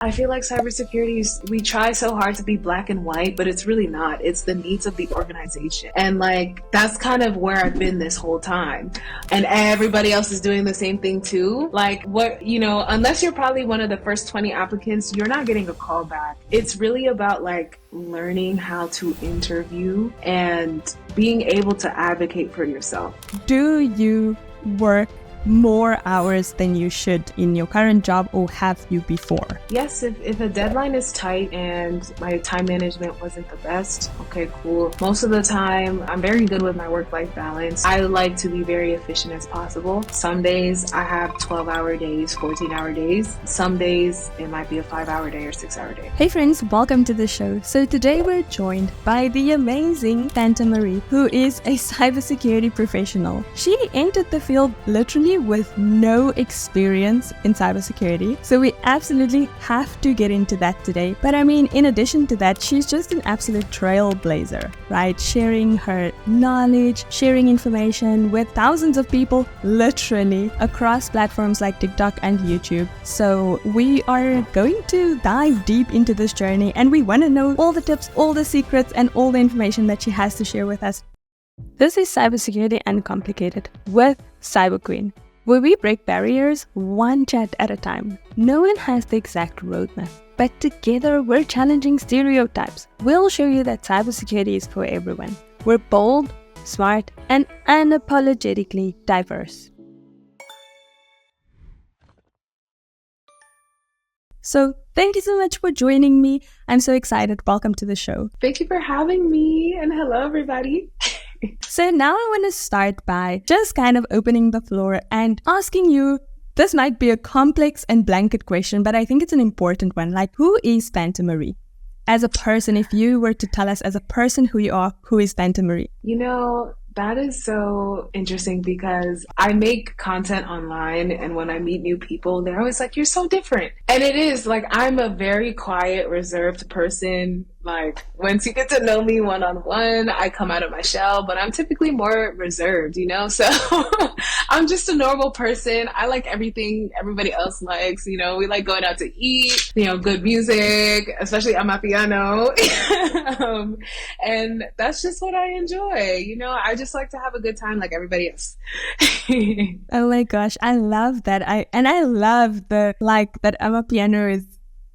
I feel like cybersecurity is, we try so hard to be black and white, but it's really not. It's the needs of the organization. And like, that's kind of where I've been this whole time. And everybody else is doing the same thing too. Like what, unless you're probably one of the first 20 applicants, you're not getting a call back. It's really about like learning how to interview and being able to advocate for yourself. Do you work more hours than you should in your current job, or have you before? Yes, if a deadline is tight and my time management wasn't the best, okay, cool. Most of the time, I'm very good with my work-life balance. I like to be very efficient as possible. Some days I have 12-hour days, 14-hour days. Some days it might be a 5-hour day or 6-hour day. Hey friends, welcome to the show. So today we're joined by the amazing Fanta Marie, who is a cybersecurity professional. She entered the field literally with no experience in cybersecurity. So we absolutely have to get into that today. But I mean, in addition to that, she's just an absolute trailblazer, right? Sharing her knowledge, sharing information with thousands of people, literally across platforms like TikTok and YouTube. So we are going to dive deep into this journey, and we want to know all the tips, all the secrets, and all the information that she has to share with us. This is Cybersecurity Uncomplicated with Cyber Queen, where we break barriers one chat at a time. No one has the exact roadmap, but together we're challenging stereotypes. We'll show you that cybersecurity is for everyone. We're bold, smart, and unapologetically diverse. So thank you so much for joining me. I'm so excited. Welcome to the show. Thank you for having me, and hello everybody. So now I want to start by just kind of opening the floor and asking you, this might be a complex and blanket question, but I think it's an important one. Like, who is Fanta Marie? As a person, if you were to tell us as a person who you are, who is Fanta Marie? That is so interesting because I make content online, and when I meet new people, they're always like, you're so different. And it is like, I'm a very quiet, reserved person. Like, once you get to know me one-on-one, I come out of my shell, but I'm typically more reserved, So I'm just a normal person. I like everything everybody else likes. We like going out to eat, good music, especially amapiano. And that's just what I enjoy. I just like to have a good time like everybody else. Oh my gosh, I love that. I love that amapiano is,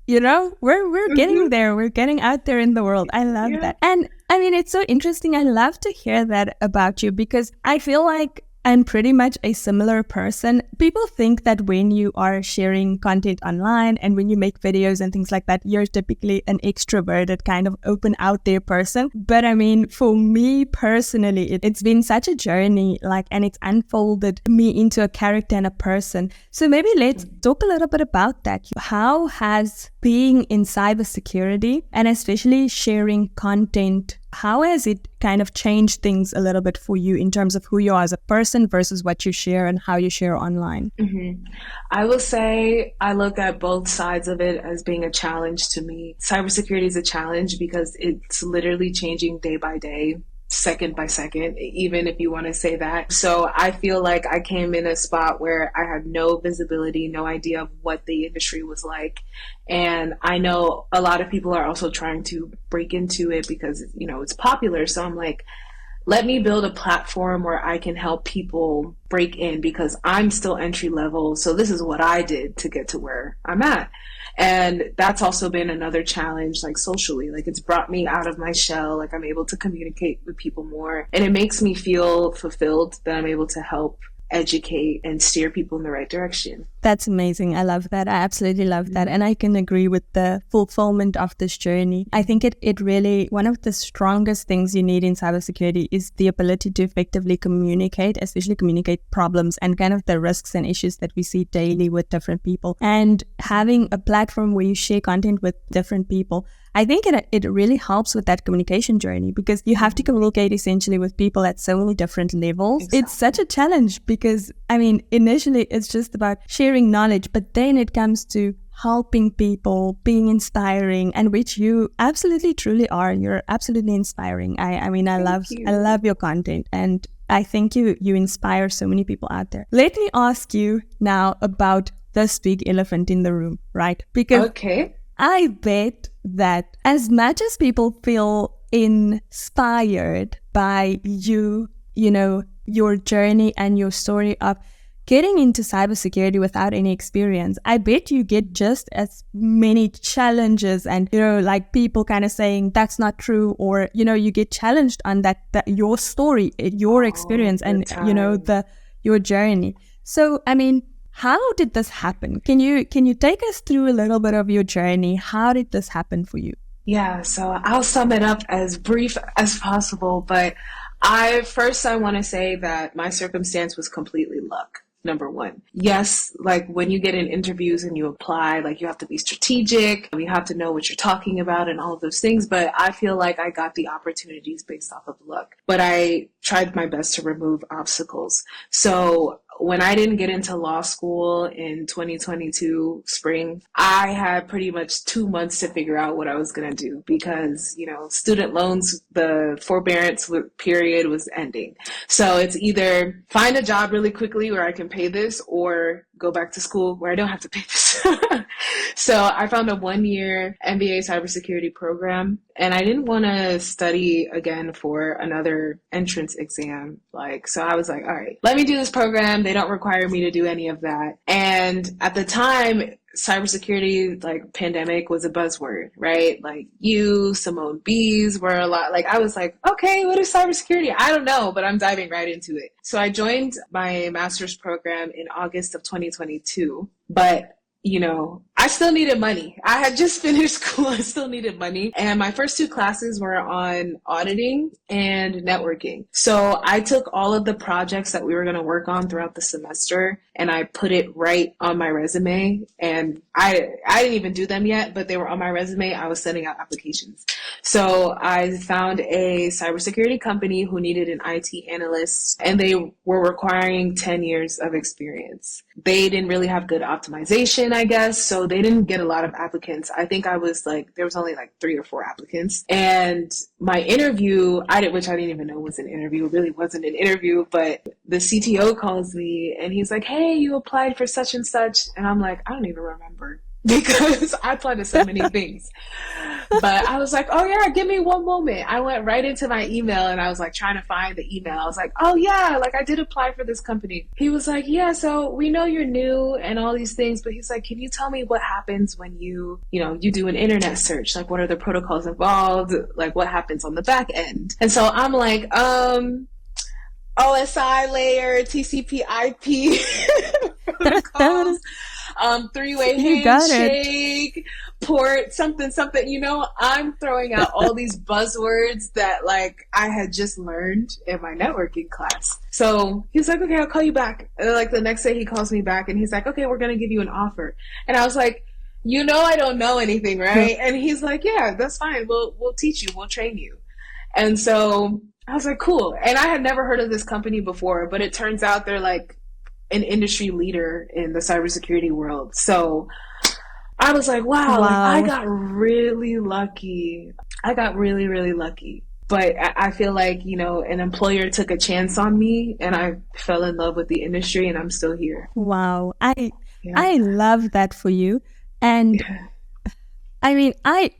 we're getting there. We're getting out there in the world. I love that. And I mean, it's so interesting. I love to hear that about you because I feel like I'm pretty much a similar person. People think that when you are sharing content online and when you make videos and things like that, you're typically an extroverted kind of open out there person. But I mean, for me personally, it's been such a journey, and it's unfolded me into a character and a person. So maybe let's talk a little bit about that. How has being in cybersecurity and especially sharing content, how has it kind of changed things a little bit for you in terms of who you are as a person versus what you share and how you share online? Mm-hmm. I will say I look at both sides of it as being a challenge to me. Cybersecurity is a challenge because it's literally changing day by day, second by second, even if you want to say that. So I feel like I came in a spot where I had no visibility, no idea of what the industry was like. And I know a lot of people are also trying to break into it because, it's popular. So I'm like, let me build a platform where I can help people break in because I'm still entry level. So this is what I did to get to where I'm at. And that's also been another challenge, socially, it's brought me out of my shell. I'm able to communicate with people more, and it makes me feel fulfilled that I'm able to help educate and steer people in the right direction. That's amazing. I love that. I absolutely love that. And I can agree with the fulfillment of this journey. I think it really, one of the strongest things you need in cybersecurity is the ability to effectively communicate, especially communicate problems and kind of the risks and issues that we see daily with different people. And having a platform where you share content with different people, I think it really helps with that communication journey because you have to communicate essentially with people at so many different levels. Exactly. It's such a challenge because, initially it's just about sharing knowledge, but then it comes to helping people, being inspiring, and which you absolutely truly are. You're absolutely inspiring. I love your content, and I think you inspire so many people out there. Let me ask you now about this big elephant in the room, right? Because Okay. I bet that as much as people feel inspired by you, your journey and your story of getting into cybersecurity without any experience, I bet you get just as many challenges and, like people kind of saying that's not true, or, you get challenged on that your story, your experience and, your journey. So, I mean, how did this happen? Can you take us through a little bit of your journey? How did this happen for you? Yeah, so I'll sum it up as brief as possible, but I want to say that my circumstance was completely luck. Number one. Yes, like when you get in interviews and you apply, like you have to be strategic, you have to know what you're talking about and all of those things, but I feel like I got the opportunities based off of luck. But I tried my best to remove obstacles. So when I didn't get into law school in 2022 spring, I had pretty much 2 months to figure out what I was going to do because, student loans, the forbearance period was ending. So it's either find a job really quickly where I can pay this or go back to school where I don't have to pay this. So I found a 1-year MBA cybersecurity program, and I didn't want to study again for another entrance exam. So I was like, all right, let me do this program. They don't require me to do any of that. And at the time, cybersecurity, pandemic was a buzzword, right? Simone Bees were a lot. I was like, okay, what is cybersecurity? I don't know, but I'm diving right into it. So I joined my master's program in August of 2022, but I still needed money. I had just finished school. I still needed money. And my first 2 classes were on auditing and networking. So I took all of the projects that we were going to work on throughout the semester and I put it right on my resume. And I didn't even do them yet, but they were on my resume. I was sending out applications. So I found a cybersecurity company who needed an IT analyst, and they were requiring 10 years of experience. They didn't really have good optimization, I guess, so they didn't get a lot of applicants. I think there was only 3 or 4 applicants. And my interview, which I didn't even know was an interview, it really wasn't an interview, but the CTO calls me and he's like, hey, you applied for such and such. And I'm like, I don't even remember because I applied to so many things. But I was like, oh yeah, give me one moment. I went right into my email and I was trying to find the email. I was like, oh yeah, I did apply for this company. He was like, yeah, so we know you're new and all these things, but he's like, can you tell me what happens when you do an internet search? What are the protocols involved? What happens on the back end? And so I'm like, OSI layer, TCP IP protocols. 3-way handshake, port, something, I'm throwing out all these buzzwords that I had just learned in my networking class. So he's like, okay, I'll call you back. And the next day he calls me back and he's like, okay, we're going to give you an offer. And I was like, I don't know anything, right? And he's like, yeah, that's fine. We'll teach you. We'll train you. And so I was like, cool. And I had never heard of this company before, but it turns out they're an industry leader in the cybersecurity world. So I was like, wow. I got really lucky. I got really, really lucky. But I feel like, an employer took a chance on me and I fell in love with the industry and I'm still here. Wow. I love that for you. And I mean, I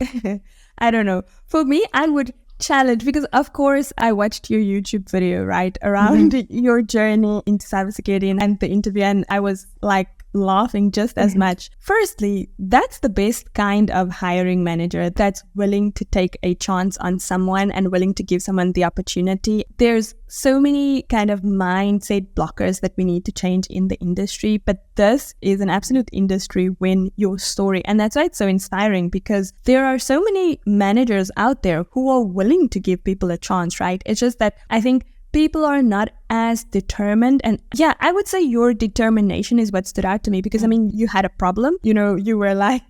don't know. For me, I would challenge, because of course I watched your YouTube video, right, around your journey into cybersecurity and the interview, and I was laughing just as much. Firstly, that's the best kind of hiring manager that's willing to take a chance on someone and willing to give someone the opportunity. There's so many kind of mindset blockers that we need to change in the industry, but this is an absolute industry win your story. And that's why it's so inspiring, because there are so many managers out there who are willing to give people a chance, right? It's just that I think people are not as determined. And yeah, I would say your determination is what stood out to me, because I mean, you had a problem, you were like,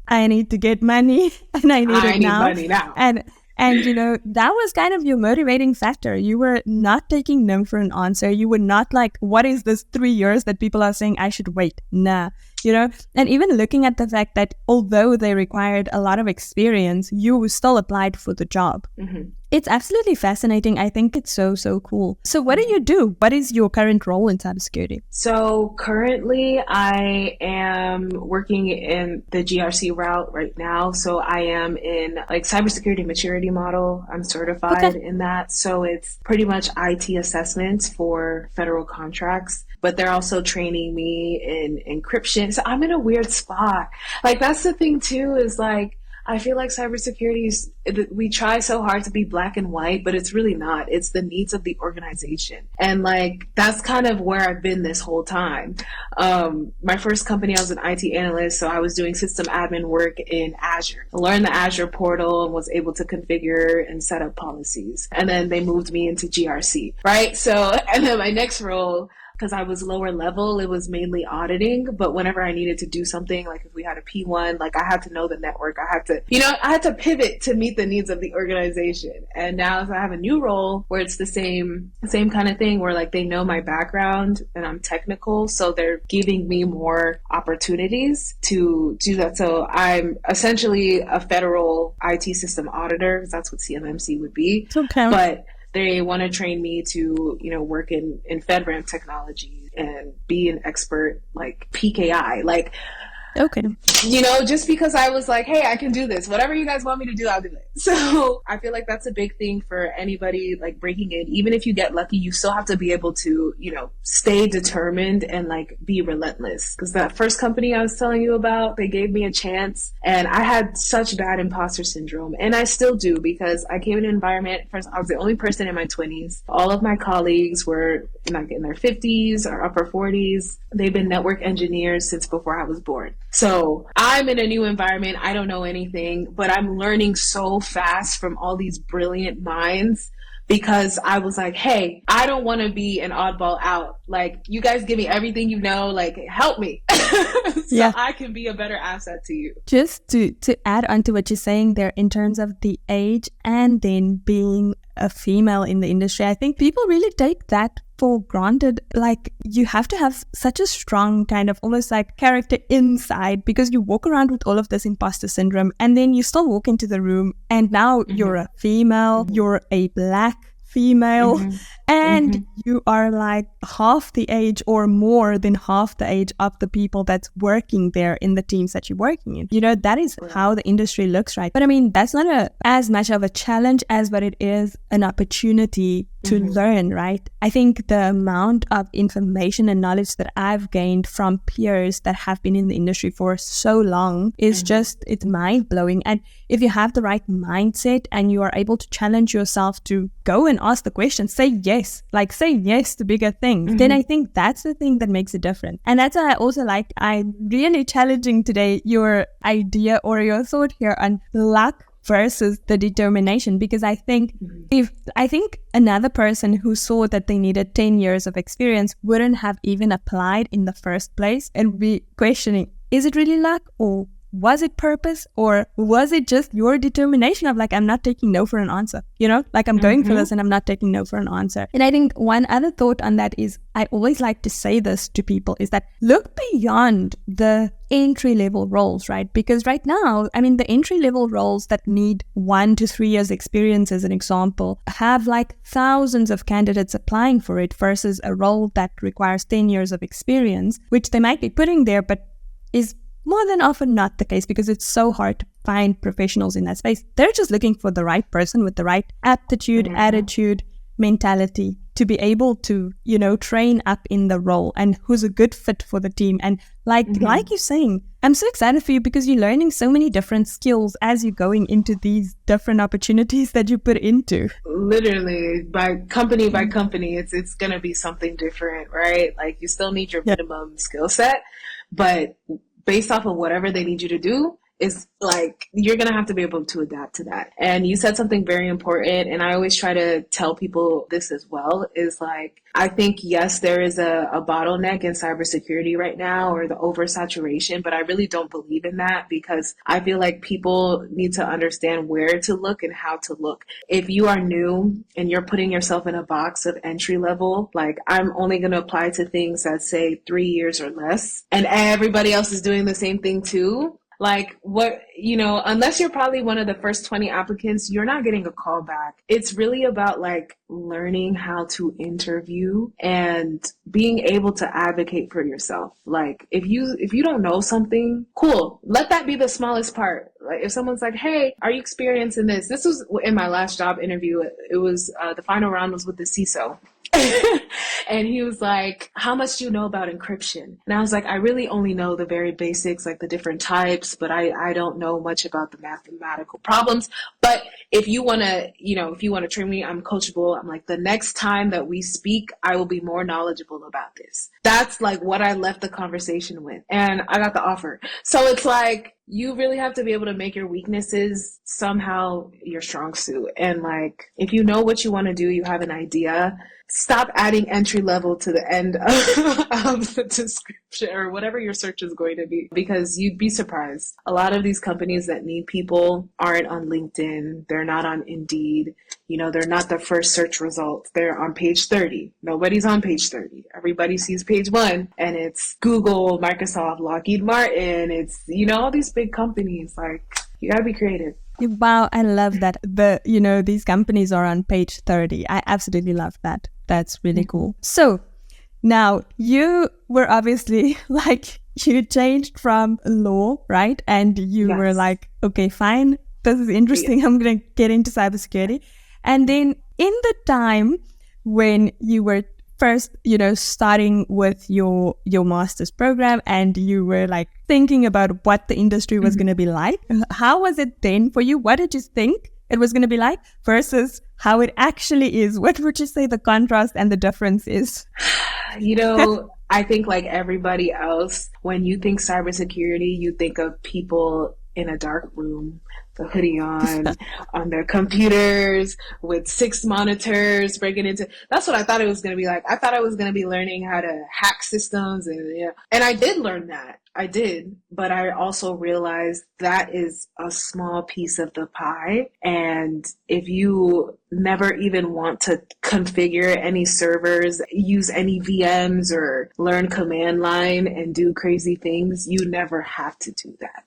I need to get money and I need money now. And that was kind of your motivating factor. You were not taking no for an answer. You were not like, what is this 3 years that people are saying I should wait? Nah, and even looking at the fact that although they required a lot of experience, you still applied for the job. It's absolutely fascinating. I think it's so, so cool. So what do you do? What is your current role in cybersecurity? So currently I am working in the GRC route right now. So I am in like cybersecurity maturity model. I'm certified in that. So it's pretty much IT assessments for federal contracts, but they're also training me in encryption. So I'm in a weird spot. Like that's the thing too, is like, I feel like cybersecurity is, we try so hard to be black and white, but it's really not. It's the needs of the organization. And like, that's kind of where I've been this whole time. My first company, I was an IT analyst. So I was doing system admin work in Azure. I learned the Azure portal and was able to configure and set up policies. And then they moved me into GRC, right? So, and then my next role, because I was lower level, it was mainly auditing. But whenever I needed to do something, like if we had a P1, like I had to know the network. I had to pivot to meet the needs of the organization. And now I have a new role where it's the same kind of thing, where like they know my background and I'm technical. So they're giving me more opportunities to do that. So I'm essentially a federal IT system auditor, because that's what CMMC would be. Okay. But they want to train me to, work in FedRAMP technology and be an expert like PKI. Like, okay. Just because I was like, hey, I can do this. Whatever you guys want me to do, I'll do it. So I feel like that's a big thing for anybody like breaking in. Even if you get lucky, you still have to be able to, stay determined and like be relentless. Because that first company I was telling you about, they gave me a chance and I had such bad imposter syndrome. And I still do, because I came in an environment, first, I was the only person in my 20s. All of my colleagues were like in their 50s or upper 40s. They've been network engineers since before I was born. So I'm in a new environment. I don't know anything, but I'm learning so fast from all these brilliant minds, because I was like, hey, I don't want to be an oddball out. Like, you guys give me everything like, help me. So I can be a better asset to you. Just to add on to what you're saying there in terms of the age and then being a female in the industry, I think people really take that for granted. Like, you have to have such a strong kind of almost like character inside, because you walk around with all of this imposter syndrome and then you still walk into the room and now you're a female, you're a black female, and you are like half the age or more than half the age of the people that's working there in the teams that you're working in. That is how the industry looks, right? But I mean, that's not as much of a challenge as what it is an opportunity to learn, right? I think the amount of information and knowledge that I've gained from peers that have been in the industry for so long is it's mind-blowing. And if you have the right mindset and you are able to challenge yourself to go and ask the question, say yes to bigger things, then I think that's the thing that makes a difference. And that's why I also I'm really challenging today your idea or your thought here on luck versus the determination, because I think another person who saw that they needed 10 years of experience wouldn't have even applied in the first place and be questioning, is it really luck, or was it purpose, or was it just your determination of like, I'm not taking no for an answer, like I'm going for this and I'm not taking no for an answer. And I think one other thought on that is, I always like to say this to people, is that look beyond the entry-level roles, right? Because right now, I mean, the entry-level roles that need 1 to 3 years experience, as an example, have like thousands of candidates applying for it, versus a role that requires 10 years of experience, which they might be putting there, but is more than often not the case, because it's so hard to find professionals in that space. They're just looking for the right person with the right aptitude, attitude, mentality to be able to, train up in the role, and who's a good fit for the team. And like you're saying, I'm so excited for you, because you're learning so many different skills as you're going into these different opportunities that you put into. Literally, by company, it's going to be something different, right? Like, you still need your minimum skill set, but based off of whatever they need you to do, is like, you're going to have to be able to adapt to that. And you said something very important, and I always try to tell people this as well, is like, I think, yes, there is a bottleneck in cybersecurity right now, or the oversaturation, but I really don't believe in that, because I feel like people need to understand where to look and how to look. If you are new and you're putting yourself in a box of entry level, like, I'm only going to apply to things that say 3 years or less, and everybody else is doing the same thing too. Like what, unless you're probably one of the first 20 applicants, you're not getting a call back. It's really about like learning how to interview and being able to advocate for yourself. Like if you don't know something, cool. Let that be the smallest part. Like if someone's like, hey, are you experiencing this? This was in my last job interview. It was, the final round was with the CISO. And he was like, how much do you know about encryption? And I was like, I really only know the very basics, like the different types, but I don't know much about the mathematical problems. But if you want to train me, I'm coachable. I'm like, the next time that we speak, I will be more knowledgeable about this. That's like what I left the conversation with. And I got the offer. So it's like, you really have to be able to make your weaknesses somehow your strong suit. And like, if you know what you want to do, you have an idea, stop adding entry level to the end of the description or whatever your search is going to be, because you'd be surprised. A lot of these companies that need people aren't on LinkedIn. They're not on Indeed. They're not the first search results. They're on page 30. Nobody's on page 30. Everybody sees page 1, and it's Google, Microsoft, Lockheed Martin. It's, all these big companies. Like, you gotta be creative. Wow, I love that. These companies are on page 30. I absolutely love that. That's really cool. So now you were obviously like, you changed from law, right? And you were like, okay, fine. This is interesting. Yeah. I'm going to get into cybersecurity. And then in the time when you were first, starting with your master's program and you were like thinking about what the industry was going to be like, how was it then for you? What did you think it was going to be like versus how it actually is? What would you say the contrast and the difference is? I think like everybody else, when you think cybersecurity, you think of people in a dark room, the hoodie on their computers with 6 monitors breaking into. That's what I thought it was going to be like. I thought I was going to be learning how to hack systems, and I did learn that. I did, but I also realized that is a small piece of the pie. And if you never even want to configure any servers, use any VMs, or learn command line and do crazy things, you never have to do that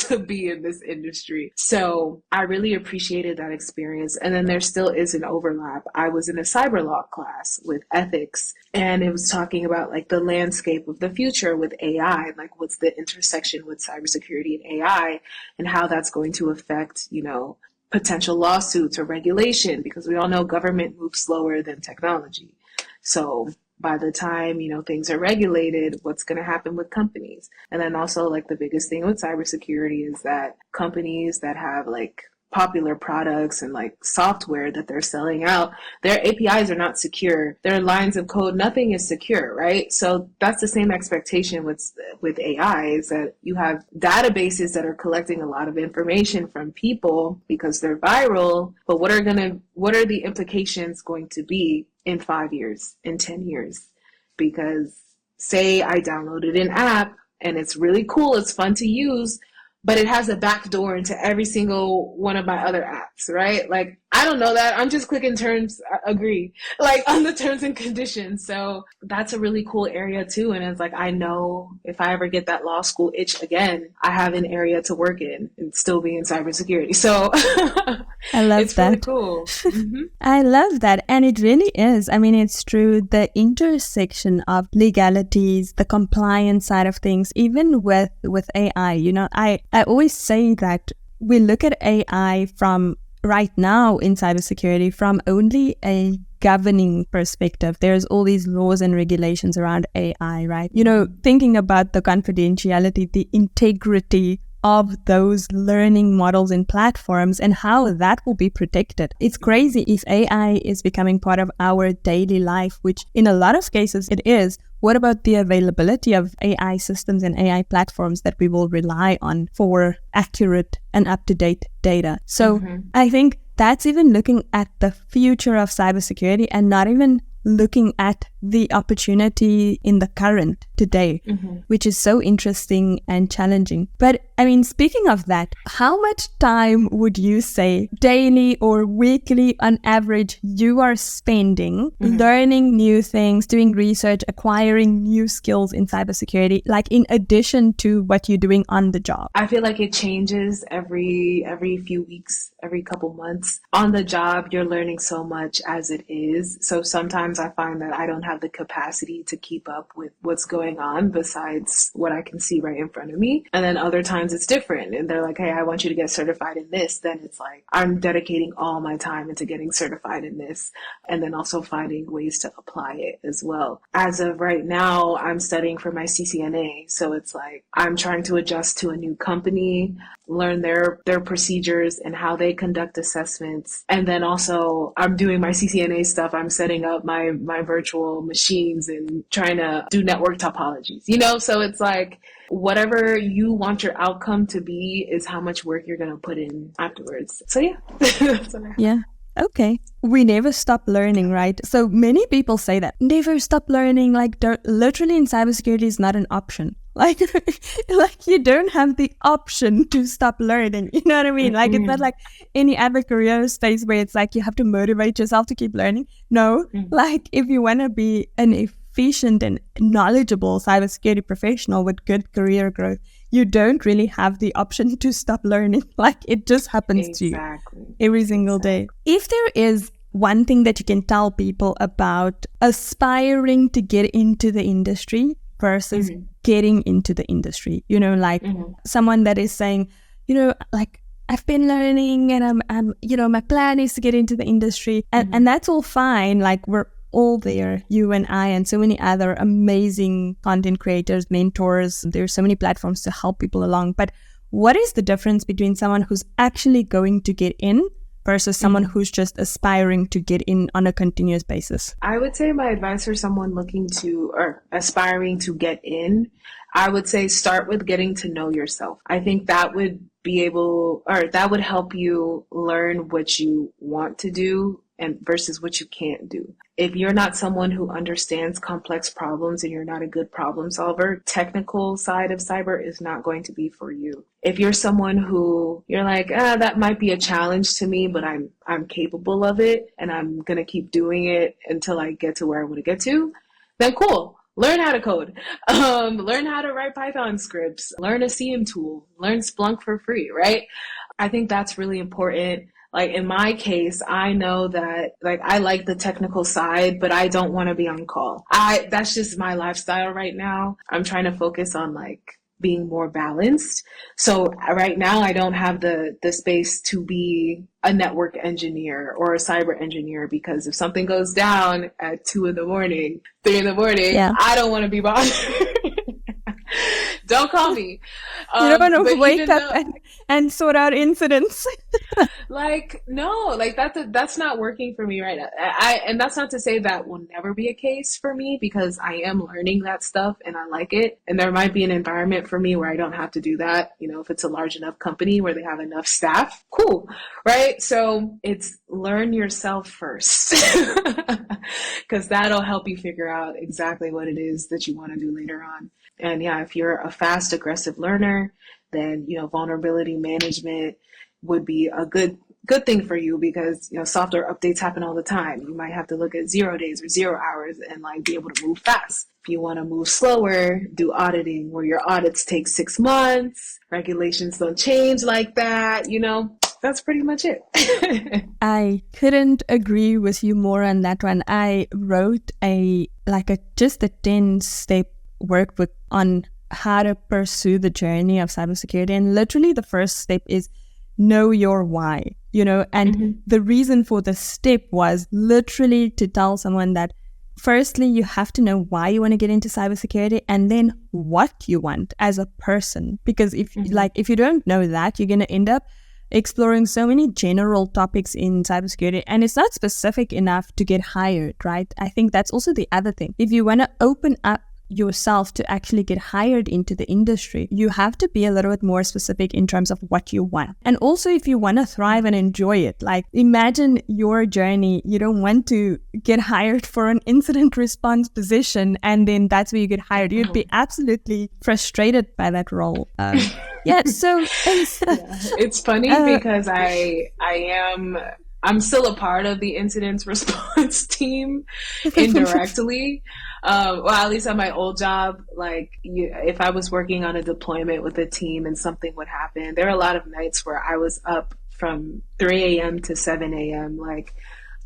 to be in this industry. So I really appreciated that experience. And then there still is an overlap. I was in a cyber law class with ethics, and it was talking about like the landscape of the future with AI, like what's the intersection with cybersecurity and AI, and how that's going to affect, potential lawsuits or regulation, because we all know government moves slower than technology. So by the time, things are regulated, what's going to happen with companies? And then also like the biggest thing with cybersecurity is that companies that have like popular products and like software that they're selling out, their APIs are not secure. Their lines of code, nothing is secure, right? So that's the same expectation with AI, is that you have databases that are collecting a lot of information from people because they're viral, but what are the implications going to be in 5 years, in 10 years? Because say I downloaded an app and it's really cool, it's fun to use, but it has a backdoor into every single one of my other apps, right? Like, I don't know that. I'm just clicking terms, agree, like on the terms and conditions. So that's a really cool area too. And it's like, I know if I ever get that law school itch again, I have an area to work in and still be in cybersecurity. So I love it's that. Really cool. Mm-hmm. I love that. And it really is. I mean, it's true. The intersection of legalities, the compliance side of things, even with AI, I always say that we look at AI from right now in cybersecurity from only a governing perspective. There's all these laws and regulations around AI, right? Thinking about the confidentiality, the integrity of those learning models and platforms and how that will be protected. It's crazy if AI is becoming part of our daily life, which in a lot of cases it is. What about the availability of AI systems and AI platforms that we will rely on for accurate and up-to-date data? So I think that's even looking at the future of cybersecurity and not even looking at the opportunity in the current today, which is so interesting and challenging. But I mean, speaking of that, how much time would you say daily or weekly on average you are spending learning new things, doing research, acquiring new skills in cybersecurity, like in addition to what you're doing on the job? I feel like it changes every few weeks, every couple months. On the job, you're learning so much as it is. So sometimes I find that I don't have the capacity to keep up with what's going on besides what I can see right in front of me. And then other times it's different. And they're like, hey, I want you to get certified in this. Then it's like, I'm dedicating all my time into getting certified in this. And then also finding ways to apply it as well. As of right now, I'm studying for my CCNA. So it's like, I'm trying to adjust to a new company, learn their procedures and how they conduct assessments. And then also I'm doing my CCNA stuff. I'm setting up my virtual machines and trying to do network topologies, so it's like whatever you want your outcome to be is how much work you're going to put in afterwards. So yeah. Yeah. Okay. We never stop learning, right? So many people say that. Never stop learning. Like literally in cybersecurity is not an option. Like you don't have the option to stop learning. You know what I mean? Like it's not like any other career space where it's like you have to motivate yourself to keep learning. No, like if you want to be an efficient and knowledgeable cybersecurity professional with good career growth, you don't really have the option to stop learning. Like it just happens to you every single day. If there is one thing that you can tell people about aspiring to get into the industry versus getting into the industry, someone that is saying, like I've been learning and I'm my plan is to get into the industry and that's all fine. Like we're all there, you and I and so many other amazing content creators, mentors. There's so many platforms to help people along. But what is the difference between someone who's actually going to get in versus someone who's just aspiring to get in on a continuous basis? I would say my advice for someone looking to or aspiring to get in, I would say start with getting to know yourself. I think that would that would help you learn what you want to do and versus what you can't do. If you're not someone who understands complex problems and you're not a good problem solver, technical side of cyber is not going to be for you. If you're someone who you're like, that might be a challenge to me, but I'm capable of it and I'm going to keep doing it until I get to where I want to get to, then cool. Learn how to code, learn how to write Python scripts, learn a CM tool, learn Splunk for free, right? I think that's really important. Like in my case, I know that like I like the technical side, but I don't want to be on call. That's just my lifestyle right now. I'm trying to focus on like being more balanced. So right now I don't have the space to be a network engineer or a cyber engineer because if something goes down at 2 a.m, 3 a.m, I don't want to be bothered. Don't call me. You don't want to wake up and sort out incidents. Like, no, like that's not working for me right now. And that's not to say that will never be a case for me because I am learning that stuff and I like it. And there might be an environment for me where I don't have to do that. If it's a large enough company where they have enough staff, cool, right? So it's learn yourself first because that'll help you figure out exactly what it is that you want to do later on. And yeah, if you're a fast, aggressive learner, then, vulnerability management would be a good thing for you because, software updates happen all the time. You might have to look at 0 days or 0 hours and like be able to move fast. If you want to move slower, do auditing where your audits take 6 months. Regulations don't change like that. That's pretty much it. I couldn't agree with you more on that one. I wrote just a 10-step workbook on how to pursue the journey of cybersecurity. And literally the first step is know your why, and the reason for the step was literally to tell someone that firstly, you have to know why you want to get into cybersecurity and then what you want as a person. Because if you don't know that, you're going to end up exploring so many general topics in cybersecurity and it's not specific enough to get hired, right? I think that's also the other thing. If you want to open up yourself to actually get hired into the industry, you have to be a little bit more specific in terms of what you want. And also, if you want to thrive and enjoy it, like imagine your journey. You don't want to get hired for an incident response position and then that's where you get hired. You'd be absolutely frustrated by that role. Yeah, so it's funny because I'm still a part of the incident response team indirectly. Well, at least at my old job, like if I was working on a deployment with a team and something would happen, there are a lot of nights where I was up from 3 a.m. to 7 a.m. like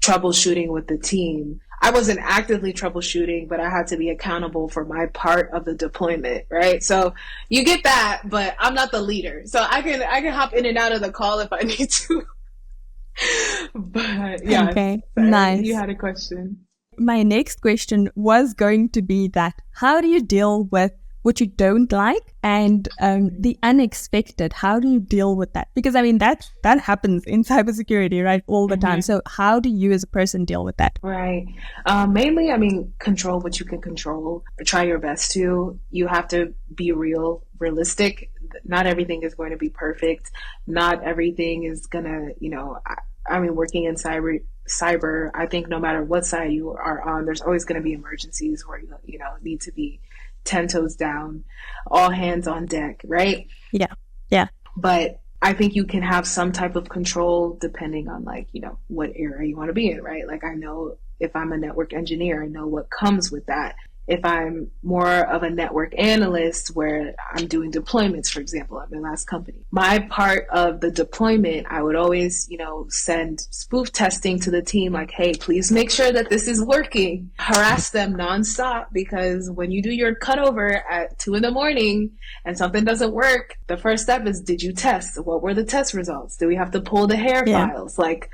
troubleshooting with the team. I wasn't actively troubleshooting, but I had to be accountable for my part of the deployment, right? So you get that, but I'm not the leader. So I can hop in and out of the call if I need to. But yeah, okay, sorry, nice. You had a question. My next question was going to be that how do you deal with what you don't like and the unexpected? How do you deal with that? Because I mean, that happens in cybersecurity, right? All the time. So how do you as a person deal with that? Right. Mainly, I mean, control what you can control. Try your best to. You have to be realistic. Not everything is going to be perfect. Not everything is going to, I mean, working in cyber, I think no matter what side you are on, there's always going to be emergencies where, need to be 10 toes down, all hands on deck, right? Yeah. Yeah. But I think you can have some type of control depending on what area you want to be in, right? Like I know if I'm a network engineer, I know what comes with that. If I'm more of a network analyst where I'm doing deployments, for example, at my last company, my part of the deployment, I would always, send spoof testing to the team like, hey, please make sure that this is working. Harass them nonstop because when you do your cutover at 2 a.m. and something doesn't work, the first step is, did you test? What were the test results? Do we have to pull the hair files? Like,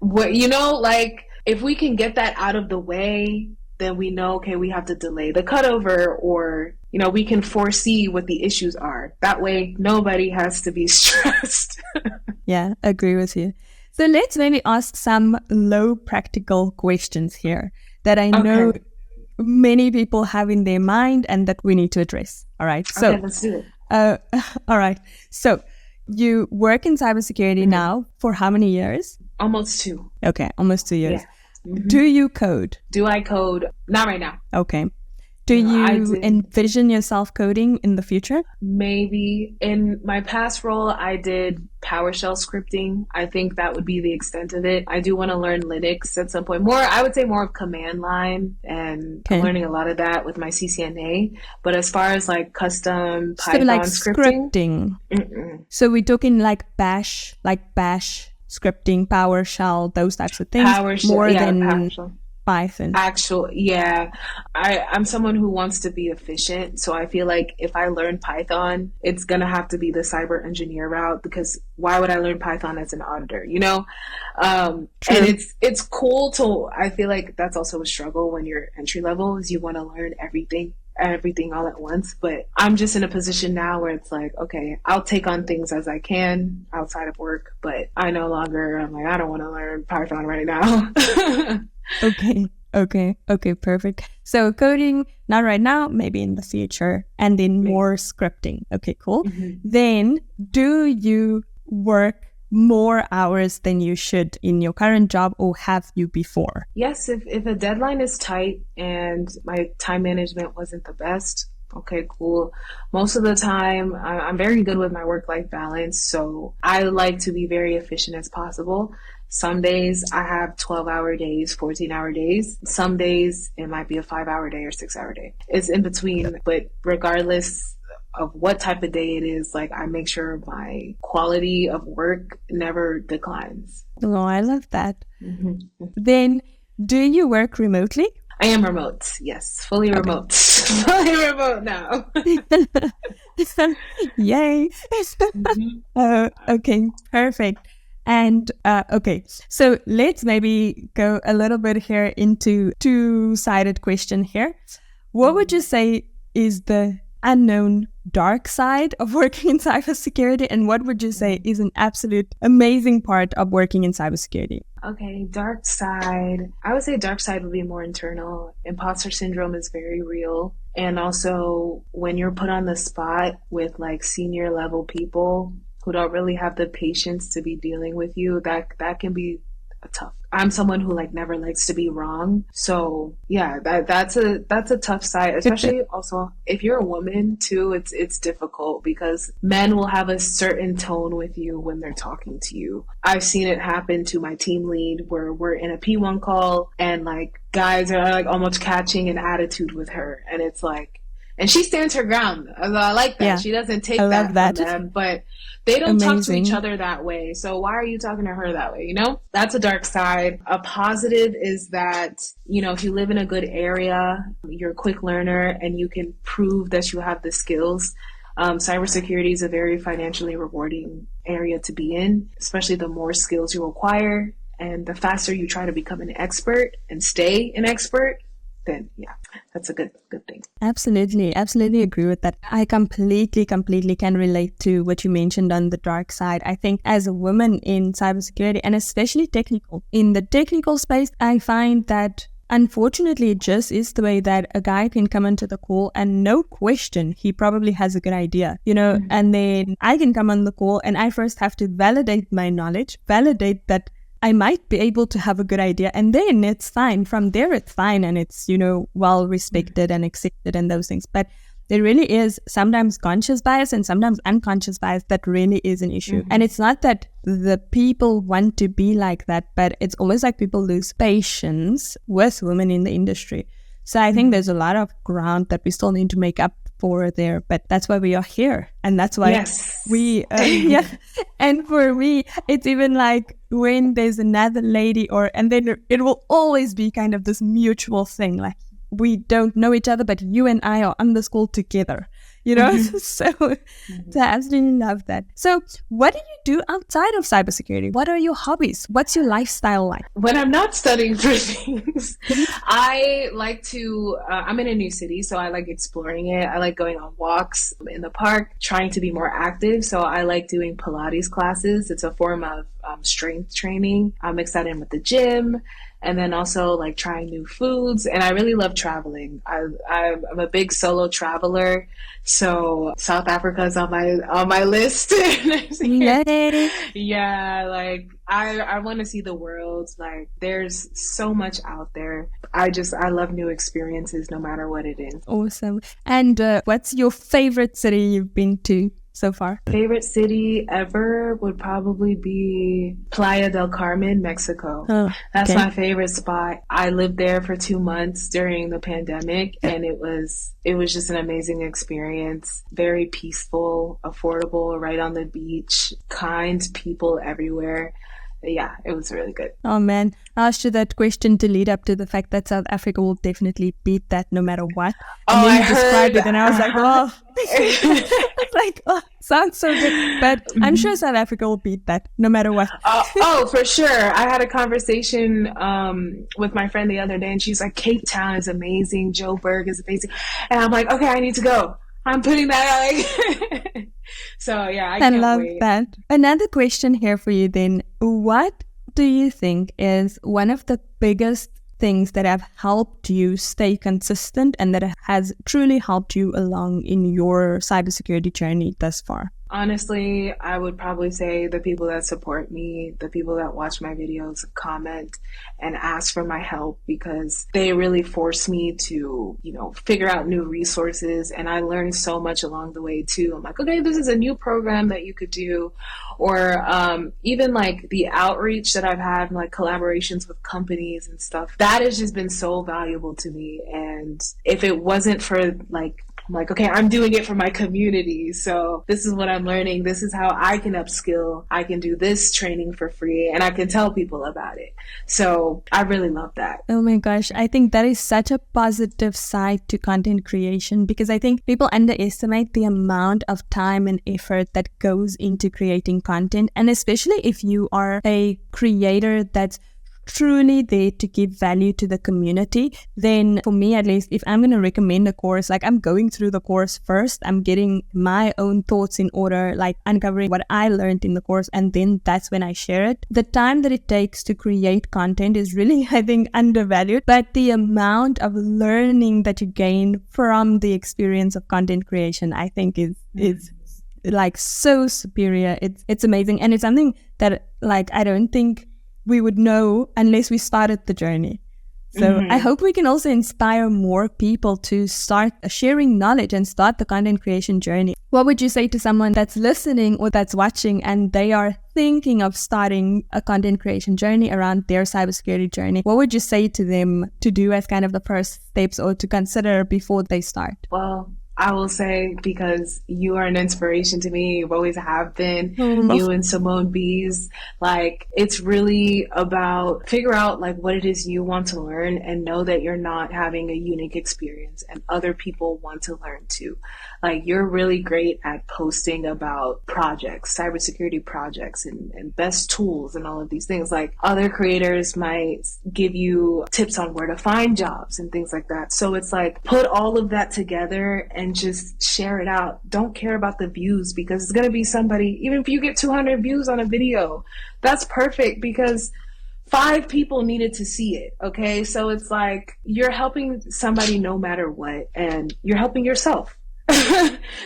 what, if we can get that out of the way, then we know, okay, we have to delay the cutover or, we can foresee what the issues are. That way, nobody has to be stressed. Yeah, agree with you. So let's maybe ask some low practical questions here that I know many people have in their mind and that we need to address. All right. So, let's do it. All right. So you work in cybersecurity now for how many years? Almost 2. Okay, almost 2 years. Yeah. Mm-hmm. Do you code? Do I code? Not right now. Okay. Do you envision yourself coding in the future? Maybe. In my past role, I did PowerShell scripting. I think that would be the extent of it. I do want to learn Linux at some point. I would say more of command line, and I'm learning a lot of that with my CCNA. But as far as like custom Python scripting. So we're talking like bash scripting, PowerShell, those types of things, more than PowerShell. Python. I'm someone who wants to be efficient. So I feel like if I learn Python, it's going to have to be the cyber engineer route, because why would I learn Python as an auditor, And it's cool to, I feel like that's also a struggle when you're entry level, is you want to learn everything all at once. But I'm just in a position now where it's like, okay, I'll take on things as I can outside of work, but I'm like, I don't want to learn Python right now. Okay, perfect. So coding, not right now, maybe in the future, and then more scripting. Okay, cool. Then do you work more hours than you should in your current job, or have you before? Yes, if a deadline is tight and my time management wasn't the best, okay, cool. Most of the time, I'm very good with my work-life balance, so I like to be very efficient as possible. Some days I have 12-hour days, 14-hour days. Some days it might be a 5-hour day or 6-hour day. It's in between, but regardless of what type of day it is, like I make sure my quality of work never declines. Oh, I love that. Then, do you work remotely? I am remote, yes. Fully remote. Fully remote now. Yay. Okay, perfect. And okay, so let's maybe go a little bit here into two-sided question here. What would you say is the unknown dark side of working in cybersecurity, and what would you say is an absolute amazing part of working in cybersecurity? Okay, dark side. I would say dark side would be more internal. Imposter syndrome is very real. And also when you're put on the spot with like senior level people who don't really have the patience to be dealing with you, that can be tough. I'm someone who like never likes to be wrong. So yeah, that's a tough side, especially also if you're a woman too, it's difficult because men will have a certain tone with you when they're talking to you. I've seen it happen to my team lead where we're in a P1 call and like guys are like almost catching an attitude with her, and it's like, and she stands her ground. I like that. Yeah, she doesn't take that from them, but they don't talk to each other that way. So why are you talking to her that way? You know, that's a dark side. A positive is that, you know, if you live in a good area, you're a quick learner and you can prove that you have the skills. Cybersecurity is a very financially rewarding area to be in, especially the more skills you acquire and the faster you try to become an expert and stay an expert. Then yeah, that's a good thing. Absolutely agree with that. I completely can relate to what you mentioned on the dark side. I think as a woman in cybersecurity, and especially in the technical space, I find that unfortunately it just is the way that a guy can come into the call and no question, he probably has a good idea, you know, and then I can come on the call and I first have to validate my knowledge, validate that I might be able to have a good idea, and then it's fine. From there, it's fine, and it's, you know, well respected and accepted and those things. But there really is sometimes conscious bias and sometimes unconscious bias that really is an issue. And it's not that the people want to be like that, but it's almost like people lose patience with women in the industry. So I think there's a lot of ground that we still need to make up for there, but that's why we are here, and that's why we and for me it's even like when there's another lady and then it will always be kind of this mutual thing, like we don't know each other but you and I are on this call together, you know. So I absolutely love that. So what do you do outside of cybersecurity? What are your hobbies? What's your lifestyle like? When I'm not studying for things, I like to, I'm in a new city, so I like exploring it. I like going on walks in the park, trying to be more active. So I like doing Pilates classes. It's a form of strength training. I'm excited with the gym. And then also like trying new foods. And I really love traveling. I'm a big solo traveler. So South Africa is on my list. Yeah, like I want to see the world. Like there's so much out there. I love new experiences no matter what it is. Awesome. And what's your favorite city you've been to so far? Favorite city ever would probably be Playa del Carmen, Mexico. That's my favorite spot. I lived there for 2 months during the pandemic, and it was just an amazing experience. Very peaceful, affordable, right on the beach, kind people everywhere. Yeah, it was really good. Oh man, I asked you that question to lead up to the fact that South Africa will definitely beat that no matter what. And then you described it and I was like, oh. It's like, oh, sounds so good. But I'm sure South Africa will beat that no matter what. Oh, for sure. I had a conversation with my friend the other day and she's like, Cape Town is amazing. Joburg is amazing. And I'm like, okay, I need to go. I'm putting that out. So yeah, I can't love wait. that. Another question here for you then. What do you think is one of the biggest things that have helped you stay consistent and that has truly helped you along in your cybersecurity journey thus far? Honestly, I would probably say the people that support me, the people that watch my videos, comment and ask for my help, because they really force me to, you know, figure out new resources. And I learned so much along the way too. I'm like, okay, this is a new program that you could do. Or even like the outreach that I've had, like collaborations with companies and stuff, that has just been so valuable to me. And if it wasn't for I'm like, okay, I'm doing it for my community. So this is what I'm learning. This is how I can upskill. I can do this training for free and I can tell people about it. So I really love that. Oh my gosh. I think that is such a positive side to content creation, because I think people underestimate the amount of time and effort that goes into creating content. And especially if you are a creator that's truly there to give value to the community, then for me at least, if I'm going to recommend a course, like I'm going through the course first, I'm getting my own thoughts in order, like uncovering what I learned in the course, and then that's when I share it. The time that it takes to create content is really, I think, undervalued, but the amount of learning that you gain from the experience of content creation, I think is like so superior. It's amazing, and it's something that like I don't think we would know unless we started the journey. So I hope we can also inspire more people to start sharing knowledge and start the content creation journey. What would you say to someone that's listening or that's watching and they are thinking of starting a content creation journey around their cybersecurity journey? What would you say to them to do as kind of the first steps or to consider before they start? Well, I will say, because you are an inspiration to me, you always have been, you and Simone B's, like, it's really about figure out like what it is you want to learn and know that you're not having a unique experience and other people want to learn too. Like, you're really great at posting about projects, cybersecurity projects and best tools and all of these things. Like, other creators might give you tips on where to find jobs and things like that. So it's like, put all of that together and just share it out. Don't care about the views, because it's going to be somebody, even if you get 200 views on a video, that's perfect, because 5 people needed to see it. Okay. So it's like, you're helping somebody no matter what, and you're helping yourself.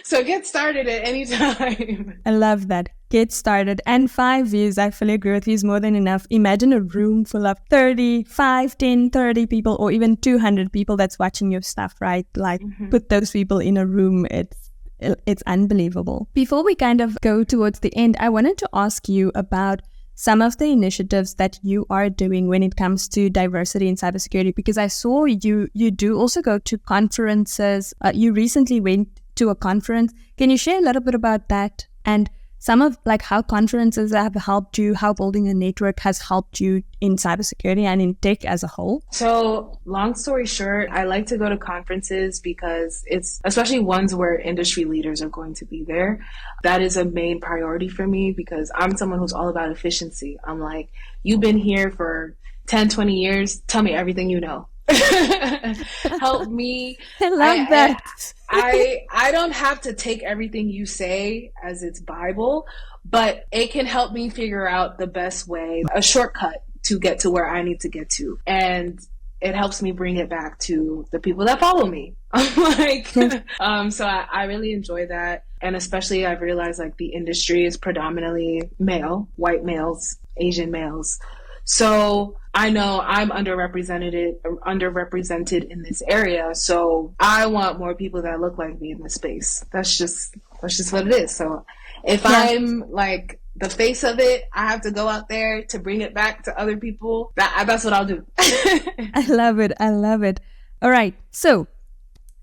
So get started at any time. I love that. Get started. And 5 views, I fully agree with you, is more than enough. Imagine a room full of 35, 10, 30 people, or even 200 people that's watching your stuff, right? Like, put those people in a room. It's unbelievable. Before we kind of go towards the end, I wanted to ask you about some of the initiatives that you are doing when it comes to diversity in cybersecurity, because I saw you do also go to conferences. You recently went to a conference. Can you share a little bit about that and some of like how conferences have helped you, how building a network has helped you in cybersecurity and in tech as a whole? So long story short, I like to go to conferences because it's especially ones where industry leaders are going to be there. That is a main priority for me, because I'm someone who's all about efficiency. I'm like, you've been here for 10, 20 years. Tell me everything you know. Help me. I love that. I don't have to take everything you say as its Bible, but it can help me figure out the best way, a shortcut to get to where I need to get to. And it helps me bring it back to the people that follow me. Like, so I really enjoy that. And especially I've realized like the industry is predominantly male, white males, Asian males. So I know I'm underrepresented in this area. So I want more people that look like me in this space. That's just what it is. So if I'm like the face of it, I have to go out there to bring it back to other people. That's what I'll do. I love it. I love it. All right. So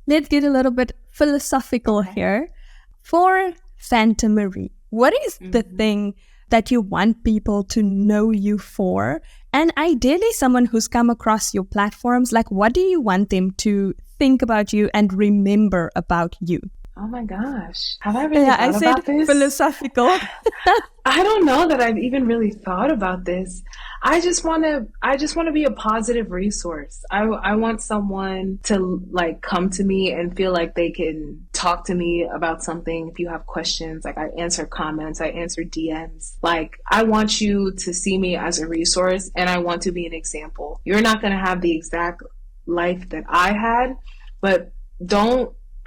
let's get a little bit philosophical here. For Fanta Marie, what is the thing that you want people to know you for? And ideally someone who's come across your platforms, like what do you want them to think about you and remember about you? Oh my gosh. Have I really thought about this? Philosophical. I don't know that I've even really thought about this. I just want to be a positive resource. I want someone to like come to me and feel like they can talk to me about something. If you have questions, like I answer comments, I answer DMs. Like I want you to see me as a resource, and I want to be an example. You're not going to have the exact life that I had, but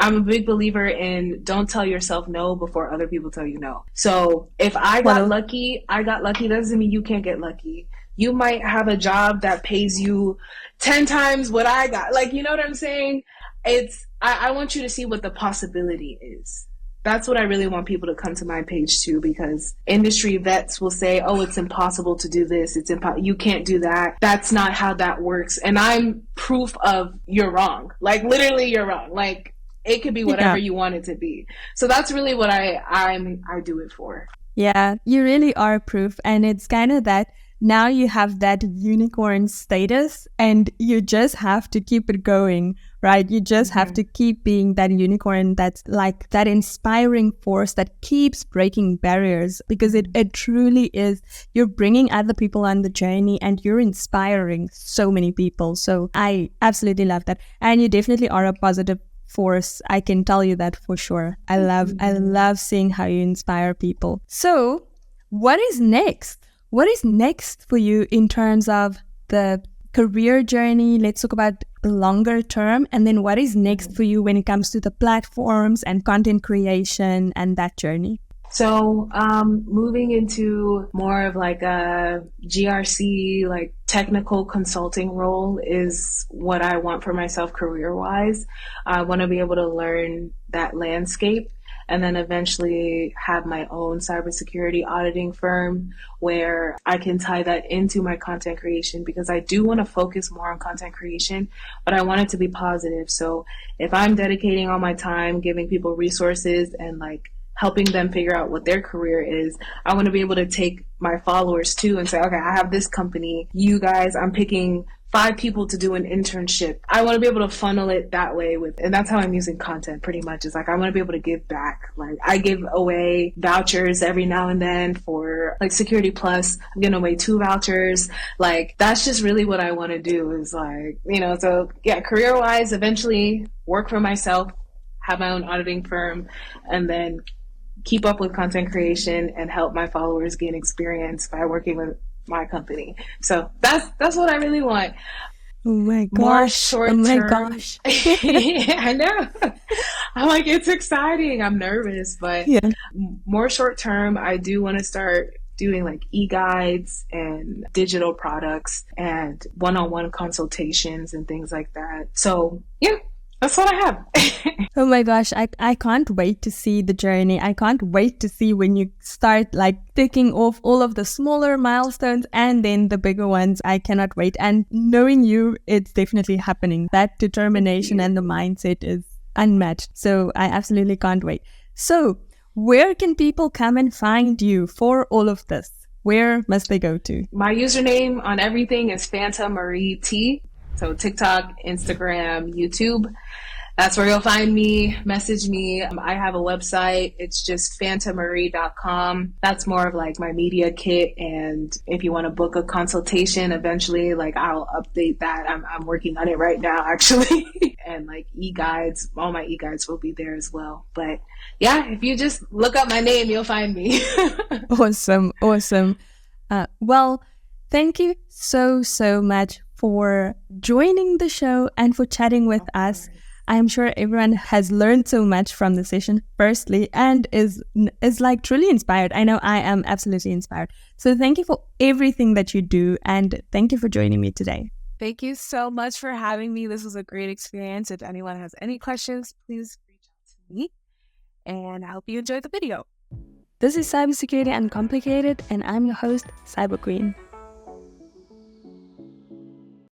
I'm a big believer in don't tell yourself no before other people tell you no. So if I got lucky, That doesn't mean you can't get lucky. You might have a job that pays you 10 times what I got. Like, you know what I'm saying? I want you to see what the possibility is. That's what I really want people to come to my page to, because industry vets will say, oh, it's impossible to do this. You can't do that. That's not how that works. And I'm proof of you're wrong. Like literally you're wrong. Like, it could be whatever you want it to be. So that's really what I do it for. Yeah, you really are proof. And it's kind of that now you have that unicorn status and you just have to keep it going, right? You just have to keep being that unicorn that's like that inspiring force that keeps breaking barriers, because it truly is. You're bringing other people on the journey and you're inspiring so many people. So I absolutely love that. And you definitely are a positive force. I can tell you that for sure. I love seeing how you inspire people. So what is next? What is next for you in terms of the career journey? Let's talk about the longer term. And then what is next for you when it comes to the platforms and content creation and that journey? So moving into more of like a GRC, like technical consulting role is what I want for myself career-wise. I want to be able to learn that landscape and then eventually have my own cybersecurity auditing firm where I can tie that into my content creation, because I do want to focus more on content creation, but I want it to be positive. So if I'm dedicating all my time, giving people resources and like helping them figure out what their career is, I want to be able to take my followers too and say, okay, I have this company. You guys, I'm picking 5 people to do an internship. I want to be able to funnel it that way and that's how I'm using content pretty much. It's like, I want to be able to give back. Like I give away vouchers every now and then for like Security Plus. I'm giving away 2 vouchers. Like that's just really what I want to do is like, so yeah, career wise, eventually work for myself, have my own auditing firm, and then keep up with content creation and help my followers gain experience by working with my company. So that's what I really want. Oh my gosh. More short term. Oh my gosh. Yeah, I know. I'm like, it's exciting. I'm nervous, but more short term, I do want to start doing like e-guides and digital products and one-on-one consultations and things like that. So yeah, that's what I have. Oh my gosh, I can't wait to see the journey. I can't wait to see when you start like ticking off all of the smaller milestones and then the bigger ones. I cannot wait. And knowing you, it's definitely happening. That determination and the mindset is unmatched. So I absolutely can't wait. So where can people come and find you for all of this? Where must they go to? My username on everything is Fanta Marie T. So TikTok, Instagram, YouTube. That's where you'll find me. Message me. I have a website. It's just fantamarie.com. That's more of like my media kit. And if you want to book a consultation eventually, like I'll update that. I'm working on it right now, actually. And like e-guides, all my e-guides will be there as well. But yeah, if you just look up my name, you'll find me. Awesome. Well, thank you so much for joining the show and for chatting with us. I'm sure everyone has learned so much from the session, firstly, and is like truly inspired. I know I am absolutely inspired. So thank you for everything that you do, and thank you for joining me today. Thank you so much for having me. This was a great experience. If anyone has any questions, please reach out to me, and I hope you enjoyed the video. This is Cybersecurity Uncomplicated, and I'm your host, Cyber Queen.